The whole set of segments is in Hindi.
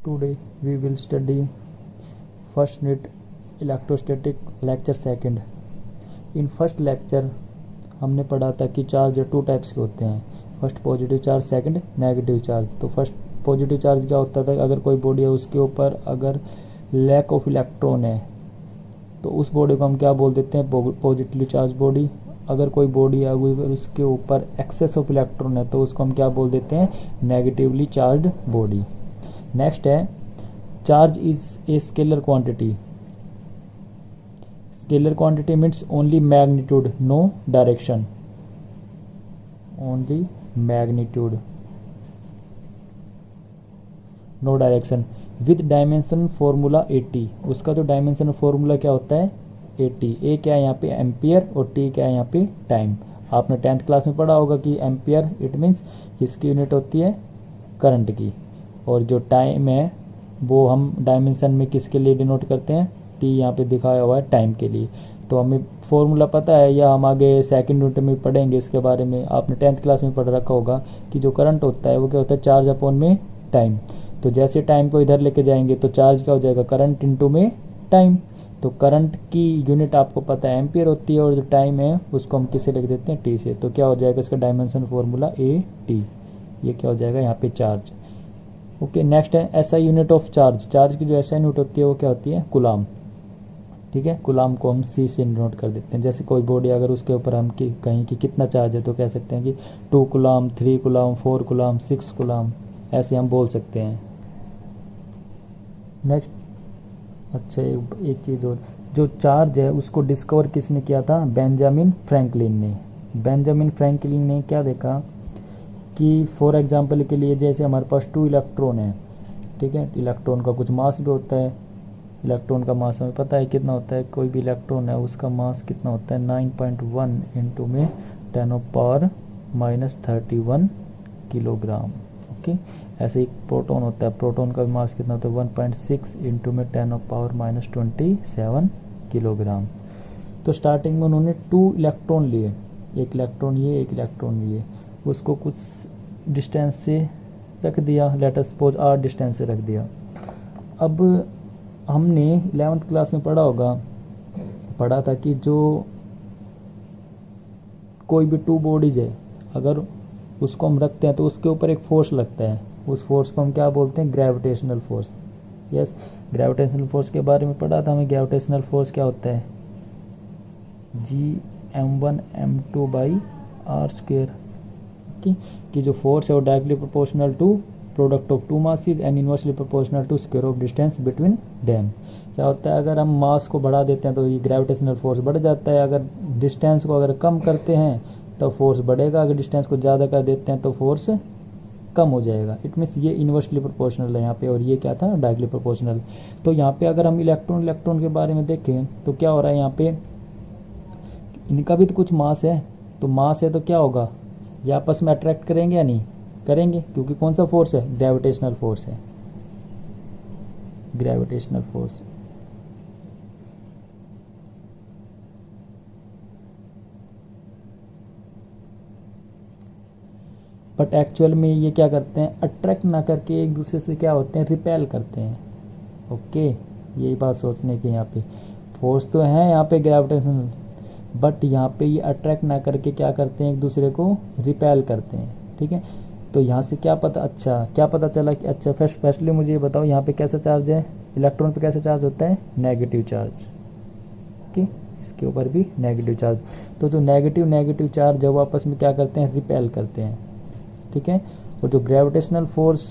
Today we will study first unit electrostatic lecture second. In first lecture हमने पढ़ा था कि चार्ज टू टाइप्स के होते हैं, first positive charge, second negative charge. तो फर्स्ट पॉजिटिव चार्ज क्या होता था, अगर कोई बॉडी है उसके ऊपर अगर लैक ऑफ इलेक्ट्रॉन है तो उस बॉडी को हम क्या बोल देते हैं, पॉजिटिवली चार्ज बॉडी. अगर कोई बॉडी है अगर उसके ऊपर एक्सेस ऑफ इलेक्ट्रॉन है तो उसको हम क्या बोल देते हैं, नेगेटिवली चार्ज बॉडी. नेक्स्ट है charge is a scalar quantity. Scalar quantity means only magnitude, no direction. Only magnitude, no direction. With dimension formula 80. उसका जो डायमेंशन फॉर्मूला क्या होता है, 80. ए क्या है यहाँ पे, एम्पियर, और टी क्या है यहाँ पे, टाइम. आपने 10th क्लास में पढ़ा होगा कि एम्पियर इट मीन्स किसकी यूनिट होती है, करंट की, और जो टाइम है वो हम डायमेंशन में किसके लिए डिनोट करते हैं, टी यहाँ पे दिखाया हुआ है टाइम के लिए. तो हमें फॉर्मूला पता है या हम आगे सेकंड यूनिट में पढ़ेंगे इसके बारे में. आपने 10th क्लास में पढ़ रखा होगा कि जो करंट होता है वो क्या होता है, चार्ज अपॉन में टाइम. तो जैसे टाइम को इधर लेके जाएंगे तो चार्ज क्या हो जाएगा, करंट इनटू में टाइम. तो करंट की यूनिट आपको पता है एम्पियर होती है, और जो टाइम है उसको हम किसे लिख देते हैं, टी से. तो क्या हो जाएगा इसका डायमेंशन फॉर्मूला ए टी. ये क्या हो जाएगा यहाँ पे, चार्ज. ओके. नेक्स्ट है SI unit of charge. Charge की जो एसआई यूनिट होती है वो क्या होती है, कुलाम. ठीक है, कुलाम को हम सी से नोट कर देते हैं. जैसे कोई बॉडी अगर उसके ऊपर हम कहीं कि कितना चार्ज है तो कह सकते हैं कि 2 कुलाम, 3 कुलाम, 4 कुलाम, 6 कुलाम, ऐसे हम बोल सकते हैं. नेक्स्ट, अच्छा एक चीज़ और, जो चार्ज है उसको डिस्कवर किसने किया था, बेंजामिन फ्रैंकलिन ने. बेंजामिन फ्रैंकलिन ने क्या देखा कि फॉर एग्जांपल के लिए जैसे हमारे पास 2 इलेक्ट्रॉन है, ठीक है, इलेक्ट्रॉन का कुछ मास भी होता है. इलेक्ट्रॉन का मास हमें पता है कितना होता है, कोई भी इलेक्ट्रॉन है उसका मास कितना होता है, 9.1 इंटू में 10⁻⁻31 किलोग्राम. ओके. ऐसे ही प्रोटॉन होता है, प्रोटॉन का मास कितना होता है, 1.6 इंटू में 10⁻⁻27 किलोग्राम. तो स्टार्टिंग में उन्होंने 2 इलेक्ट्रॉन लिए, एक इलेक्ट्रॉन लिए, एक इलेक्ट्रॉन लिए, उसको कुछ डिस्टेंस से रख दिया, let us suppose r distance से रख दिया. अब हमने 11th क्लास में पढ़ा था कि जो कोई भी 2 बॉडीज है अगर उसको हम रखते हैं तो उसके ऊपर एक फोर्स लगता है, उस फोर्स को हम क्या बोलते हैं, gravitational force. Yes, gravitational force के बारे में पढ़ा था हमें. ग्रेविटेशनल फोर्स क्या होता है, Gm1m2/r². कि जो फोर्स है वो directly proportional to product of 2 masses and inversely proportional to square of distance between them. क्या होता है, अगर हम मास को बढ़ा देते हैं तो ये ग्रेविटेशनल फोर्स बढ़ जाता है. अगर डिस्टेंस को अगर कम करते हैं तो फोर्स बढ़ेगा, अगर डिस्टेंस को ज़्यादा कर देते हैं तो फोर्स कम हो जाएगा. इट मीन्स ये इन्वर्सली प्रोपोर्शनल है यहाँ पे, और ये क्या था, डायरेक्टली प्रोपोर्शनल. तो यहाँ पे अगर हम इलेक्ट्रॉन के बारे में देखें तो क्या हो रहा है यहाँ पे, इनका भी तो कुछ मास है. तो मास है तो क्या होगा, ये आपस में अट्रैक्ट करेंगे या नहीं करेंगे, क्योंकि कौन सा फोर्स है, ग्रेविटेशनल फोर्स है. Gravitational force. बट एक्चुअल में ये क्या करते हैं, अट्रैक्ट ना करके एक दूसरे से क्या होते हैं, रिपेल करते हैं. ओके, यही बात सोचने की. यहाँ पे फोर्स तो है यहाँ पे ग्रेविटेशनल, बट यहाँ पे ये अट्रैक्ट ना करके क्या करते हैं, एक दूसरे को रिपेल करते हैं. ठीक है. तो यहाँ से क्या पता चला कि अच्छा फर्स्टली मुझे ये बताओ यहाँ पे कैसा चार्ज है, इलेक्ट्रॉन पे कैसा चार्ज होता है, नेगेटिव चार्ज. ओके, इसके ऊपर भी नेगेटिव चार्ज. तो जो नेगेटिव चार्ज है वो आपस में क्या करते हैं, रिपेल करते हैं. ठीक है. और जो ग्रेविटेशनल फोर्स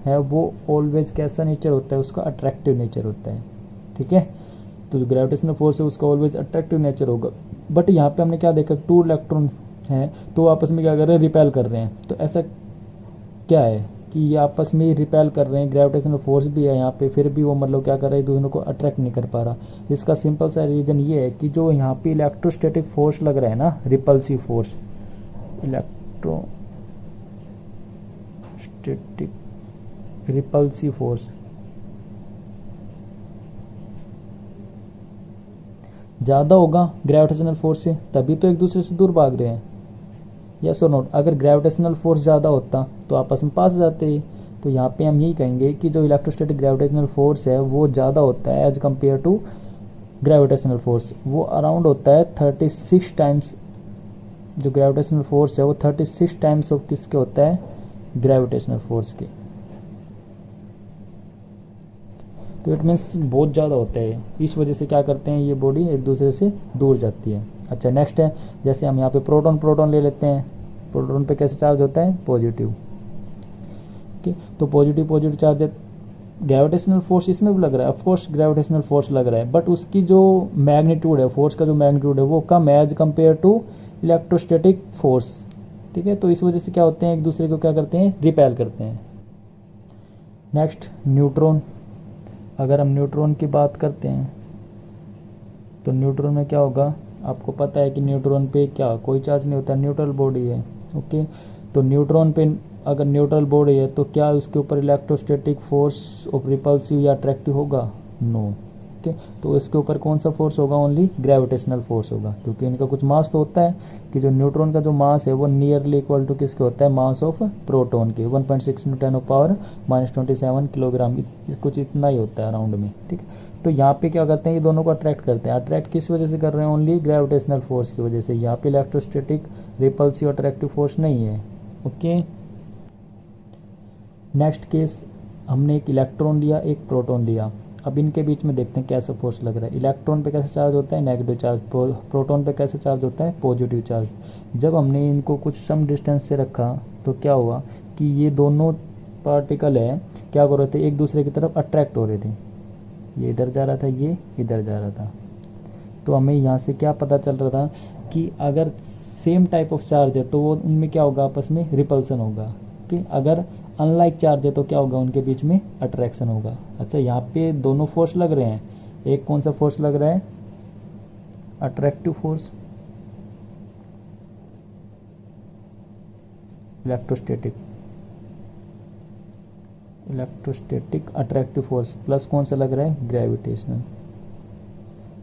है वो ऑलवेज कैसा नेचर होता है, उसका अट्रैक्टिव नेचर होता है. ठीक है. तो जो ग्रेविटेशनल फोर्स है उसका ऑलवेज अट्रैक्टिव नेचर होगा. बट यहाँ पे हमने क्या देखा, 2 इलेक्ट्रॉन हैं तो आपस में क्या कर रहे हैं, रिपेल कर रहे हैं. तो ऐसा क्या है कि ये आपस में रिपेल कर रहे हैं, ग्रेविटेशनल फोर्स भी है यहाँ पे, फिर भी वो मतलब क्या कर रहे हैं, दोनों को अट्रैक्ट नहीं कर पा रहा. इसका सिंपल सा रीज़न ये है कि जो यहाँ पे इलेक्ट्रोस्टैटिक फोर्स लग रहा है ना, repulsive force, electrostatic repulsive force ज़्यादा होगा ग्रेविटेशनल फोर्स से, तभी तो एक दूसरे से दूर भाग रहे हैं. यस और नोट. अगर ग्रेविटेशनल फोर्स ज़्यादा होता तो आपस में पास हो जाते. तो यहाँ पे हम यही कहेंगे कि जो इलेक्ट्रोस्टैटिक ग्रेविटेशनल फोर्स है वो ज़्यादा होता है as compare to gravitational force. वो अराउंड होता है 36 टाइम्स, जो ग्रेविटेशनल फोर्स है वो 36 टाइम्स ऑफ किसके होता है, ग्रेविटेशनल फोर्स के। तो इट मीन्स बहुत ज़्यादा होता है, इस वजह से क्या करते हैं ये बॉडी एक दूसरे से दूर जाती है। अच्छा नेक्स्ट है, जैसे हम यहाँ पे प्रोटॉन प्रोटॉन ले लेते हैं, प्रोटॉन पे कैसे चार्ज होता है, पॉजिटिव। ओके, तो पॉजिटिव पॉजिटिव चार्ज है, ग्रेविटेशनल फोर्स इसमें भी लग रहा है, ऑफकोर्स ग्रेविटेशनल फोर्स लग रहा है, बट उसकी जो मैग्नीट्यूड है, फोर्स का जो मैग्नीट्यूड है वो कम है as compare to electrostatic force. ठीक है, तो इस वजह से क्या होते हैं, एक दूसरे को क्या करते हैं, रिपेल करते हैं। नेक्स्ट न्यूट्रॉन, अगर हम न्यूट्रॉन की बात करते हैं तो न्यूट्रॉन में क्या होगा, आपको पता है कि न्यूट्रॉन पे क्या कोई चार्ज नहीं होता, न्यूट्रल बॉडी है। ओके, तो न्यूट्रॉन पे अगर न्यूट्रल बॉडी है तो क्या उसके ऊपर इलेक्ट्रोस्टैटिक फोर्स ऑफ रिपल्सिव या अट्रैक्टिव होगा, नो। ओके, तो इसके ऊपर कौन सा फोर्स होगा, ओनली ग्रेविटेशनल फोर्स होगा, क्योंकि इनका कुछ मास तो होता है कि जो न्यूट्रॉन का जो मास है वो नियरली इक्वल टू किसके होता है, मास ऑफ प्रोटॉन के 1.6 × 10⁻⁻27 किलोग्राम, कुछ इतना ही होता है अराउंड में। ठीक है, तो यहाँ पे क्या करते हैं, ये दोनों को अट्रैक्ट करते हैं। अट्रैक्ट किस वजह से कर रहे हैं, ओनली ग्रेविटेशनल फोर्स की वजह से। यहाँ पे इलेक्ट्रोस्टैटिक रिपल्सिव अट्रैक्टिव फोर्स नहीं है। ओके, नेक्स्ट केस, हमने एक इलेक्ट्रॉन लिया एक प्रोटॉन लिया, अब इनके बीच में देखते हैं कैसा फोर्स लग रहा है। इलेक्ट्रॉन पे कैसे चार्ज होता है, नेगेटिव चार्ज, प्रोटॉन पे कैसे चार्ज होता है, पॉजिटिव चार्ज। जब हमने इनको कुछ सम डिस्टेंस से रखा तो क्या हुआ कि ये दोनों पार्टिकल है क्या कर रहे थे, एक दूसरे की तरफ अट्रैक्ट हो रहे थे, ये इधर जा रहा था, ये इधर जा रहा था। तो हमें यहाँ से क्या पता चल रहा था कि अगर सेम टाइप ऑफ चार्ज है तो वो उनमें क्या होगा, आपस में रिपल्सन होगा। कि अगर अनलाइक चार्ज है तो क्या होगा, उनके बीच में अट्रैक्शन होगा। अच्छा, यहाँ पे दोनों फोर्स लग रहे हैं, एक कौन सा फोर्स लग रहा है, attractive force, electrostatic attractive force, plus कौन सा लग रहा है, ग्रेविटेशनल।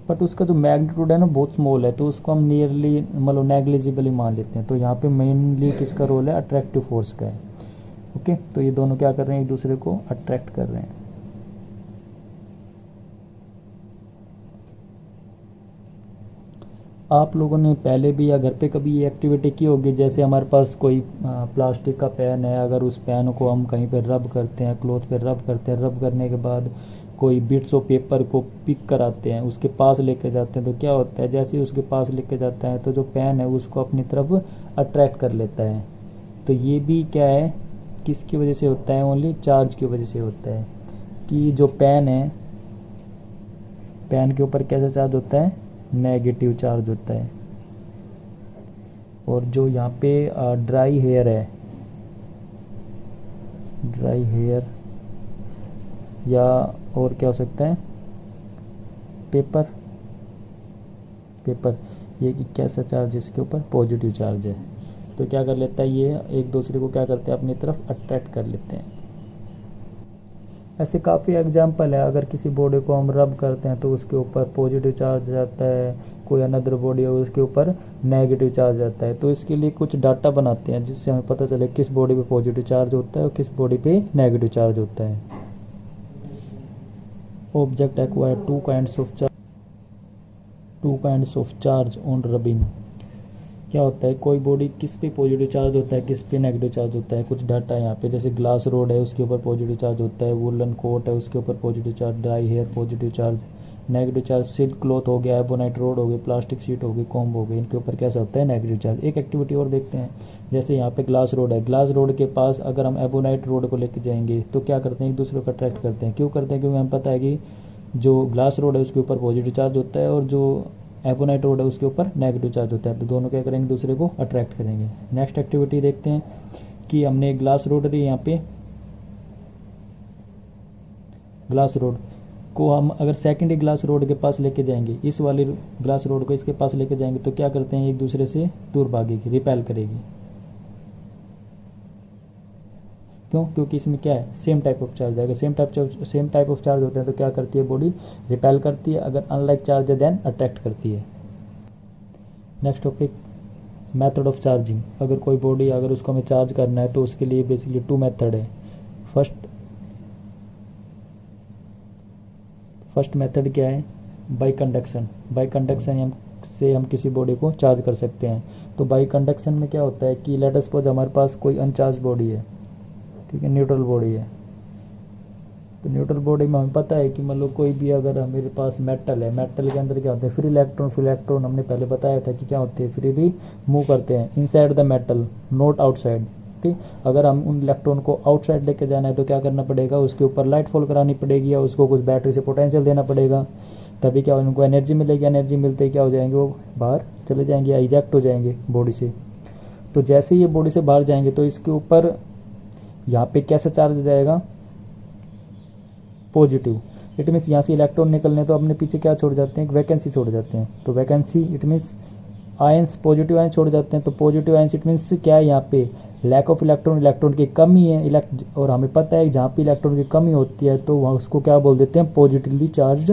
बट उसका जो मैग्नीट्यूड है ना बहुत स्मॉल है, तो उसको हम नियरली मतलब नेग्लिजिबल ही मान लेते हैं। तो यहाँ पे मेनली किसका रोल है, अट्रैक्टिव फोर्स का है। ओके, तो ये दोनों क्या कर रहे हैं, एक दूसरे को अट्रैक्ट कर रहे हैं। आप लोगों ने पहले भी या घर पे कभी ये एक्टिविटी की होगी, जैसे हमारे पास कोई प्लास्टिक का पेन है, अगर उस पेन को हम कहीं पर रब करते हैं, क्लॉथ पे रब करते हैं, रब करने के बाद कोई बिट्स ऑफ पेपर को पिक कराते हैं, उसके पास लेके जाते हैं, तो क्या होता है, जैसे ही उसके पास लेके जाता है तो जो पेन है उसको अपनी तरफ अट्रैक्ट कर लेता है। तो ये भी क्या है, किसकी वजह से होता है, ओनली चार्ज की वजह से होता है। कि जो पेन है, पेन के ऊपर कैसा चार्ज होता है, नेगेटिव चार्ज होता है। और जो यहाँ पे ड्राई हेयर है, ड्राई हेयर या और क्या हो सकता है, पेपर, पेपर, ये कि कैसा चार्ज इसके ऊपर, पॉजिटिव चार्ज है। तो क्या कर लेता है, ये एक दूसरे को क्या करते हैं, अपनी तरफ अट्रैक्ट कर लेते हैं। ऐसे काफ़ी एग्जाम्पल है, अगर किसी बॉडी को हम रब करते हैं तो उसके ऊपर पॉजिटिव चार्ज आता है, कोई अनदर बॉडी है उसके ऊपर नेगेटिव चार्ज आता है। तो इसके लिए कुछ डाटा बनाते हैं जिससे हमें पता चले किस बॉडी पे पॉजिटिव चार्ज होता है और किस बॉडी पे नेगेटिव चार्ज होता है। Object acquire two kinds of charge on rubbing. क्या होता है, कोई बॉडी किस पे पॉजिटिव चार्ज होता है, किस पे नेगेटिव चार्ज होता है, कुछ डाटा यहाँ पे, जैसे ग्लास रोड है उसके ऊपर पॉजिटिव चार्ज होता है, वुलन कोट है उसके ऊपर positive charge, dry hair positive charge, negative charge silk cloth हो गया, एबोनाइट रोड हो गई, प्लास्टिक शीट हो गई, कॉम्ब हो गई, इनके ऊपर कैसा होता है, नेगेटिव चार्ज। एक एक्टिविटी और देखते हैं, जैसे यहाँ पे ग्लास रोड है, ग्लास रोड के पास अगर हम एबोनाइट रोड को लेके जाएंगे तो क्या करते हैं, एक दूसरे को अट्रैक्ट करते हैं। क्यों करते हैं, क्योंकि हमें पता है कि जो ग्लास रोड है उसके ऊपर पॉजिटिव चार्ज होता है और जो एबोनाइट रोड है उसके ऊपर नेगेटिव चार्ज होता है, तो दोनों क्या करेंगे, दूसरे को अट्रैक्ट करेंगे। नेक्स्ट एक्टिविटी देखते हैं कि हमने ग्लास रोड ली, यहाँ पे ग्लास रोड को हम अगर सेकेंडरी ग्लास रोड के पास लेके जाएंगे, इस वाली ग्लास रोड को इसके पास लेके जाएंगे तो क्या करते हैं, एक दूसरे से दूर भागेगी, रिपेल करेगी। क्यों, क्योंकि इसमें क्या है, सेम टाइप ऑफ चार्ज है। अगर सेम टाइप ऑफ चार्ज होते हैं तो क्या करती है, बॉडी रिपेल करती है, अगर अनलाइक चार्ज है देन अट्रैक्ट करती है। Next topic, method of charging. अगर कोई बॉडी अगर उसको हमें चार्ज करना है तो उसके लिए बेसिकली 2 मेथड है। फर्स्ट फर्स्ट मेथड क्या है, बाई कंडक्शन। बाई कंडक्शन से हम किसी बॉडी को चार्ज कर सकते हैं। तो बाई कंडक्शन में क्या होता है कि लेट अस सपोज हमारे पास कोई अनचार्ज बॉडी है, ठीक है, न्यूट्रल बॉडी है। तो न्यूट्रल बॉडी में हमें पता है कि मतलब कोई भी अगर मेरे पास मेटल है, मेटल के अंदर क्या होते हैं, फ्री इलेक्ट्रॉन। फ्री इलेक्ट्रॉन हमने पहले बताया था कि क्या होते हैं, फ्रीली मूव करते हैं inside the metal, not outside. ठीक, अगर हम उन इलेक्ट्रॉन को आउटसाइड लेके जाना है तो क्या करना पड़ेगा, उसके ऊपर लाइट फॉल करानी पड़ेगी या उसको कुछ बैटरी से पोटेंशियल देना पड़ेगा, तभी क्या उनको एनर्जी मिलेगी। एनर्जी मिलते ही क्या हो जाएंगे, वो बाहर चले जाएंगे या इजेक्ट हो जाएंगे बॉडी से। तो जैसे ही ये बॉडी से बाहर जाएंगे तो इसके ऊपर यहाँ पे कैसा चार्ज जाएगा, पॉजिटिव। इट मीन्स यहाँ से इलेक्ट्रॉन निकलने तो अपने पीछे क्या छोड़ जाते हैं, एक वैकेंसी छोड़ जाते हैं। तो vacancy it means ions, positive ions छोड़ जाते हैं। तो पॉजिटिव आयंस इट मीन्स क्या है, यहाँ पे लैक ऑफ इलेक्ट्रॉन, इलेक्ट्रॉन की कमी है। और हमें पता है जहाँ पे इलेक्ट्रॉन की कमी होती है तो वहाँ उसको क्या बोल देते हैं, पॉजिटिवली चार्ज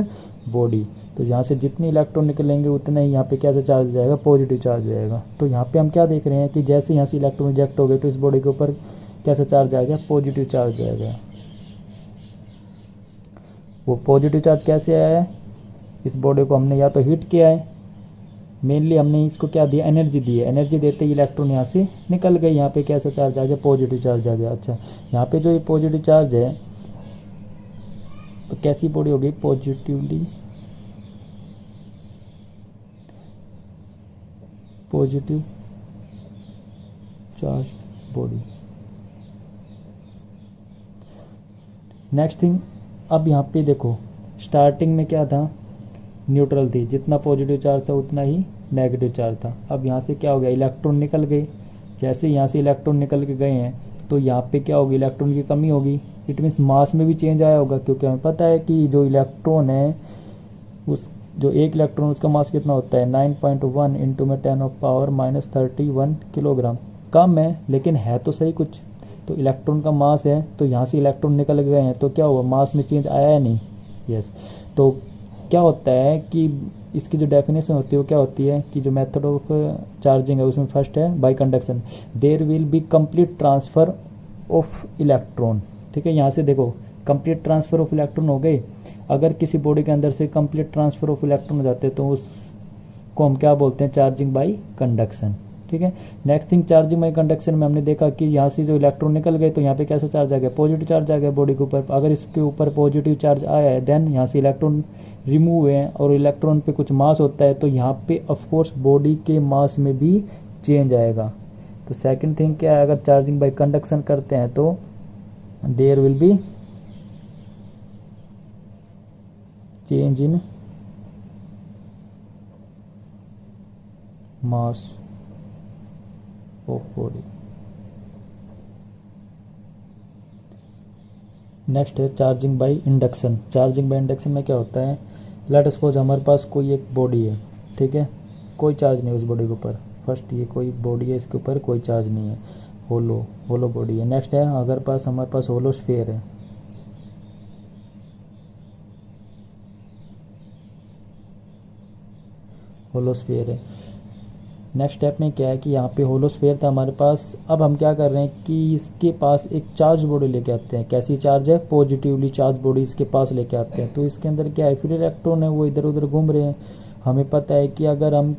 बॉडी। तो यहाँ से जितने इलेक्ट्रॉन निकलेंगे उतना ही यहाँ पे कैसा चार्ज जाएगा, पॉजिटिव चार्ज जाएगा। तो यहाँ पे हम क्या देख रहे हैं कि जैसे यहाँ से इलेक्ट्रॉन रिजेक्ट हो गए तो इस बॉडी के ऊपर कैसा चार्ज आ गया, पॉजिटिव चार्ज आएगा। वो पॉजिटिव चार्ज कैसे आया है, इस बॉडी को हमने या तो हीट किया है, मेनली हमने इसको क्या दिया, एनर्जी दी है। एनर्जी देते ही इलेक्ट्रॉन यहाँ से निकल गए, यहाँ पे कैसा चार्ज आ गया, पॉजिटिव चार्ज आ गया। अच्छा, यहाँ पे जो ये पॉजिटिव चार्ज है तो कैसी बॉडी हो गई, positive charge body. Next thing, अब यहाँ पे देखो स्टार्टिंग में क्या था, न्यूट्रल थी, जितना पॉजिटिव चार्ज था उतना ही नेगेटिव चार्ज था। अब यहाँ से क्या हो गया, इलेक्ट्रॉन निकल गए। जैसे यहाँ से इलेक्ट्रॉन निकल के गए हैं तो यहाँ पे क्या होगी, इलेक्ट्रॉन की कमी होगी। इट मीन्स मास में भी चेंज आया होगा, क्योंकि हमें पता है कि जो इलेक्ट्रॉन है उस जो एक इलेक्ट्रॉन उसका मास कितना होता है, 9.1 इंटू में 10⁻⁻31 किलोग्राम। कम है लेकिन है तो सही कुछ। तो इलेक्ट्रॉन का मास है, तो यहाँ से इलेक्ट्रॉन निकल गए हैं तो क्या हुआ, मास में चेंज आया है नहीं। यस, तो क्या होता है कि इसकी जो डेफिनेशन होती है वो क्या होती है कि जो मेथड ऑफ चार्जिंग है उसमें फर्स्ट है by conduction, there will be complete transfer of electron. ठीक है, यहाँ से देखो कंप्लीट ट्रांसफ़र ऑफ इलेक्ट्रॉन हो गए। अगर किसी बॉडी के अंदर से कंप्लीट ट्रांसफ़र ऑफ इलेक्ट्रॉन हो जाते हैं तो उसको हम क्या बोलते हैं, चार्जिंग बाई कंडक्शन। ठीक है, next thing, charging by conduction में हमने देखा कि यहाँ से जो इलेक्ट्रॉन निकल गए तो यहाँ पे कैसा चार्ज आ गया, पॉजिटिव चार्ज आ गया बॉडी के ऊपर। अगर इसके ऊपर पॉजिटिव चार्ज आया है देन यहाँ से इलेक्ट्रॉन रिमूव हुए हैं और इलेक्ट्रॉन पे कुछ मास होता है तो यहाँ पे ऑफकोर्स बॉडी के मास में भी चेंज आएगा। तो सेकेंड थिंग क्या है, अगर चार्जिंग बाई कंडक्शन करते हैं तो there will be change in mass of body. Next है charging by induction. Charging by induction में क्या होता है, लेट सपोज हमारे पास कोई एक बॉडी है, ठीक है, कोई चार्ज नहीं उस बॉडी के ऊपर। फर्स्ट ये कोई बॉडी है, इसके ऊपर कोई चार्ज नहीं है, होलो बॉडी है। नेक्स्ट है अगर हमारे पास होलो स्फीयर है, होलो स्फीयर है। नेक्स्ट स्टेप में क्या है कि यहाँ पे होलो स्फीयर था हमारे पास। अब हम क्या कर रहे हैं कि इसके पास एक चार्ज बॉडी लेके आते हैं। कैसी चार्ज है, पॉजिटिवली चार्ज बॉडी इसके पास लेके आते हैं। तो इसके अंदर क्या है, फ्री इलेक्ट्रॉन है, वो इधर उधर घूम रहे हैं। हमें पता है कि अगर हम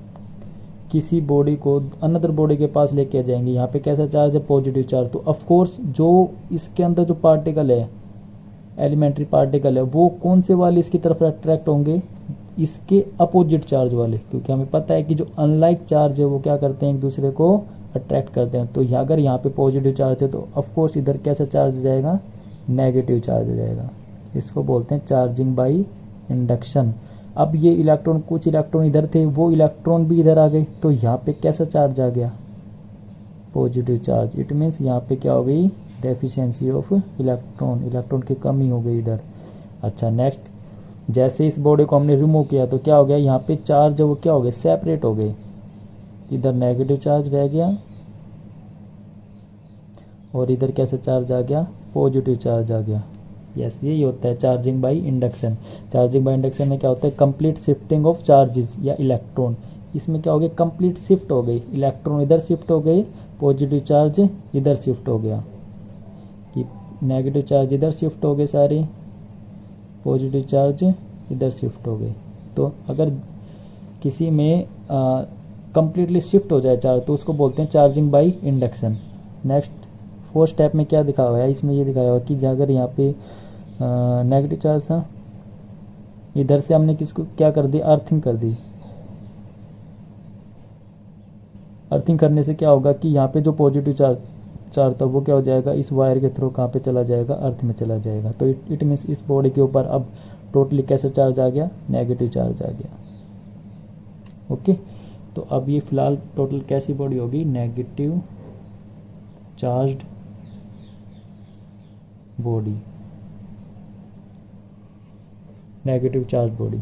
किसी बॉडी को अनदर बॉडी के पास लेके जाएंगे, यहाँ पे कैसा चार्ज है, पॉजिटिव चार्ज। तो ऑफकोर्स जो इसके अंदर जो पार्टिकल है, एलिमेंट्री पार्टिकल है, वो कौन से वाले इसकी तरफ अट्रैक्ट होंगे, इसके अपोजिट चार्ज वाले। क्योंकि हमें पता है कि जो अनलाइक चार्ज है वो क्या करते हैं, एक दूसरे को अट्रैक्ट करते हैं। तो अगर यहाँ पे पॉजिटिव चार्ज है तो ऑफकोर्स इधर कैसा चार्ज जाएगा, नेगेटिव चार्ज जाएगा। इसको बोलते हैं चार्जिंग बाई इंडक्शन। अब ये इलेक्ट्रॉन, कुछ इलेक्ट्रॉन इधर थे, वो इलेक्ट्रॉन भी इधर आ गए तो यहाँ पे कैसा चार्ज आ गया, पॉजिटिव चार्ज। इट मीन्स यहाँ पे क्या हो गई, डेफिशिएंसी ऑफ इलेक्ट्रॉन, इलेक्ट्रॉन की कमी हो गई इधर। अच्छा, नेक्स्ट, जैसे इस बॉडी को हमने रिमूव किया तो क्या हो गया, यहाँ पे चार्ज वो क्या हो गए, सेपरेट हो गए। इधर नेगेटिव चार्ज रह गया और इधर कैसा चार्ज आ गया, पॉजिटिव चार्ज आ गया। यस, यही होता है charging by induction. Charging by induction में क्या होता है, कंप्लीट शिफ्टिंग ऑफ चार्जेस या इलेक्ट्रॉन। इसमें क्या हो गया, कंप्लीट शिफ्ट हो गई, इलेक्ट्रॉन इधर शिफ्ट हो गए, पॉजिटिव चार्ज इधर शिफ्ट हो गया, कि नेगेटिव चार्ज इधर शिफ्ट हो गए सारे, पॉजिटिव चार्ज इधर शिफ्ट हो गए। तो अगर किसी में कंप्लीटली शिफ्ट हो जाए चार्ज तो उसको बोलते हैं charging by induction. Next 4 step में क्या दिखाया हुआ है, इसमें ये दिखाया हुआ है कि अगर यहाँ पे नेगेटिव चार्ज था, इधर से हमने किसको क्या कर दी, अर्थिंग कर दी। अर्थिंग करने से क्या होगा कि यहाँ पे जो पॉजिटिव चार्ज था वो क्या हो जाएगा, इस वायर के थ्रू कहाँ पे चला जाएगा, अर्थ में चला जाएगा। तो इट मीन्स इस बॉडी के ऊपर अब टोटली कैसा चार्ज आ गया, नेगेटिव चार्ज आ गया। ओके, तो अब ये फिलहाल टोटल कैसी बॉडी होगी, negative charged body, negative charge body.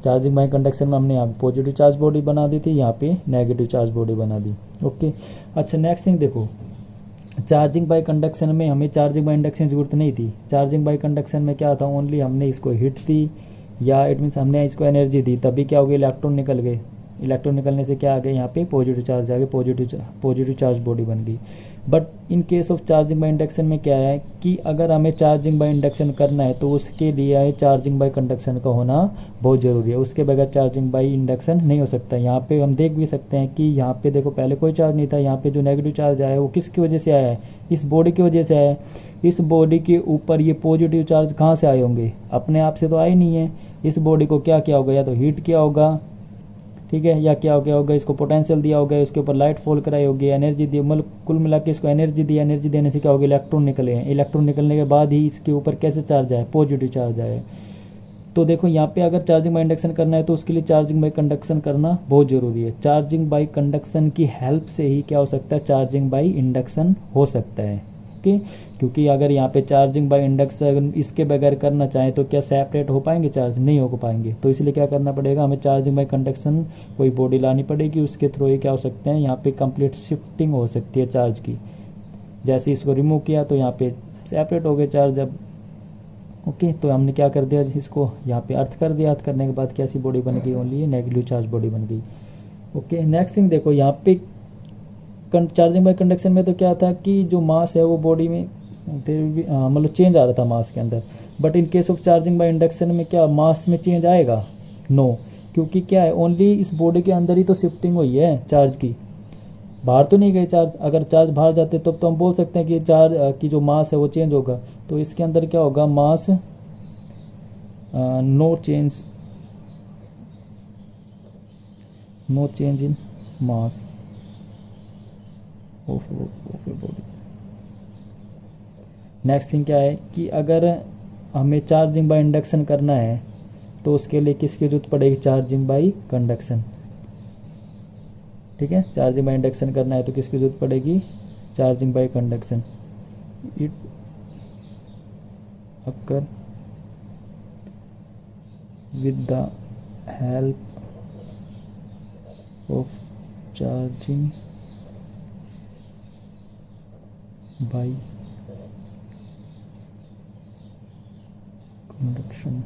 Charging by conduction में हमने यहाँ पॉजिटिव चार्ज बॉडी बना दी थी, यहाँ पे नेगेटिव चार्ज बॉडी बना दी। ओके, अच्छा नेक्स्ट थिंग देखो, चार्जिंग बाय कंडक्शन में हमें चार्जिंग बाय इंडक्शन की जरूरत नहीं थी। चार्जिंग बाय कंडक्शन में क्या था, ओनली हमने इसको हीट दी या इट मीन्स हमने इसको एनर्जी दी, तभी क्या हो गया, इलेक्ट्रॉन निकल गए। इलेक्ट्रॉन निकलने से क्या आ गया, यहाँ पे पॉजिटिव चार्ज आ गया, पॉजिटिव चार्ज बॉडी बन गई। But in case of charging by induction में क्या है कि अगर हमें चार्जिंग बाय इंडक्शन करना है तो उसके लिए चार्जिंग बाय कंडक्शन का होना बहुत ज़रूरी है। उसके बगैर चार्जिंग बाय इंडक्शन नहीं हो सकता। यहाँ पे हम देख भी सकते हैं कि यहाँ पे देखो पहले कोई चार्ज नहीं था, यहाँ पे जो नेगेटिव चार्ज आया है वो किसकी वजह से आया है, इस बॉडी की वजह से आया है। इस बॉडी के ऊपर ये पॉजिटिव चार्ज कहाँ से आए होंगे, अपने आप से तो आए नहीं है। इस बॉडी को क्या किया होगा, या तो हीट किया होगा, ठीक है, या क्या हो गया होगा, इसको पोटेंशियल दिया होगा, इसके ऊपर लाइट फॉल कराई होगी, एनर्जी दी, मतलब कुल मिला के इसको एनर्जी दी। एनर्जी देने से क्या होगा, इलेक्ट्रॉन निकले हैं। इलेक्ट्रॉन निकलने के बाद ही इसके ऊपर कैसे चार्ज आए, पॉजिटिव चार्ज आए। तो देखो यहाँ पे अगर चार्जिंग बाय इंडक्शन करना है तो उसके लिए चार्जिंग बाय कंडक्शन करना बहुत ज़रूरी है। चार्जिंग बाय कंडक्शन की हेल्प से ही क्या हो सकता है, चार्जिंग बाय इंडक्शन हो सकता है। ओके, क्योंकि अगर यहाँ पे चार्जिंग बाय इंडक्शन इसके बगैर करना चाहें तो क्या सेपरेट हो पाएंगे, चार्ज नहीं हो पाएंगे। तो इसलिए क्या करना पड़ेगा, हमें चार्जिंग बाय कंडक्शन कोई बॉडी लानी पड़ेगी, उसके थ्रू ही क्या हो सकते हैं, यहाँ पे कंप्लीट शिफ्टिंग हो सकती है चार्ज की। जैसे इसको रिमूव किया तो यहाँ पे सेपरेट हो गए चार्ज। अब ओके, तो हमने क्या कर दिया, इसको यहाँ पे अर्थ कर दिया। अर्थ करने के बाद कैसी बॉडी बन गई, ओनली ये नेगेटिव चार्ज बॉडी बन गई। ओके, नेक्स्ट थिंग देखो, यहाँ पे चार्जिंग बाय कंडक्शन में तो क्या था कि जो मास है वो बॉडी में मतलब चेंज आ रहा था मास के अंदर। But in case of charging by induction में क्या मास में चेंज आएगा, नो, क्योंकि क्या है, ओनली इस बॉडी के अंदर ही तो शिफ्टिंग हुई है चार्ज की, बाहर तो नहीं गए चार्ज। अगर चार्ज बाहर जाते तब तो हम बोल सकते हैं कि चार्ज की जो मास है वो चेंज होगा। तो इसके अंदर क्या होगा, mass no change, no change in mass of body. Next thing क्या है कि अगर हमें चार्जिंग बाय इंडक्शन करना है तो उसके लिए किसकी जरूरत पड़ेगी, चार्जिंग बाय कंडक्शन। ठीक है, चार्जिंग बाय इंडक्शन करना है तो किसकी जरूरत पड़ेगी, charging by conduction. It occur with the help of charging by conduction.